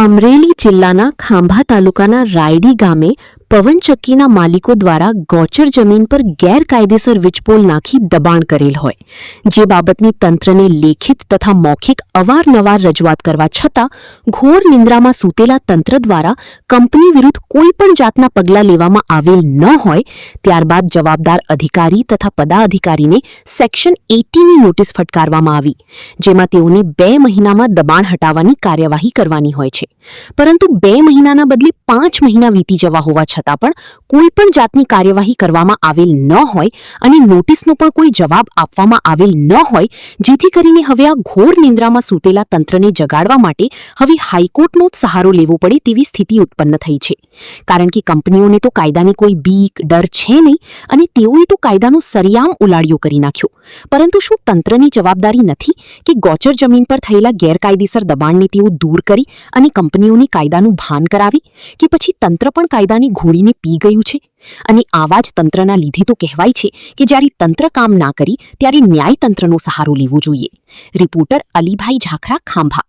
અમરેલી જિલ્લાના ખાંભા તાલુકાના રાયડી ગામે પવનચક્કીના માલિકો દ્વારા ગોચર જમીન પર ગેરકાયદેસર વીજપોલ નાખી દબાણ કરેલ હોય જે બાબતની તંત્રને લેખિત તથા મૌખિક અવારનવાર રજૂઆત કરવા છતાં ઘોર નિંદ્રામાં સૂતેલા તંત્ર દ્વારા કંપની વિરુદ્ધ કોઈપણ જાતના પગલાં લેવામાં આવેલ ન હોય ત્યારબાદ જવાબદાર અધિકારી તથા પદાધિકારીને સેક્શન 80ની નોટિસ ફટકારવામાં આવી જેમાં તેઓને 2 મહિનામાં દબાણ હટાવવાની કાર્યવાહી કરવાની હોય છે પરંતુ 2 મહિનાના બદલે 5 મહિના વીતી જવા હોવા છતાં પણ કોઈપણ જાતની કાર્યવાહી કરવામાં આવેલ ન હોય અને નોટિસનો પણ કોઈ જવાબ આપવામાં આવેલ ન હોય જેથી કરીને હવે આ ઘોર નિંદ્રામાં સૂતેલા તંત્રને જગાડવા માટે હવે હાઈકોર્ટનો જ સહારો લેવો પડે તેવી સ્થિતિ ઉત્પન્ન થઈ છે કારણ કે કંપનીઓને તો કાયદાની કોઈ બીક ડર છે નહીં અને તેઓએ તો કાયદાનો સરિયામ ઉલાળ્યો કરી નાખ્યો પરંતુ શું તંત્રની જવાબદારી નથી કે ગોચર જમીન પર થયેલા ગેરકાયદેસર દબાણને તેઓ દૂર કરી અને કંપનીઓને કાયદાનું ભાન કરાવે કે પછી તંત્ર પણ કાયદાની ઘોડીને પી ગયું છે અને આવા જ તંત્રના લીધે તો કહેવાય છે કે જ્યારે તંત્ર કામ ના કરી ત્યારે ન્યાયતંત્રનો સહારો લેવો જોઈએ. રિપોર્ટર અલીભાઈ ઝાખરા, ખાંભા.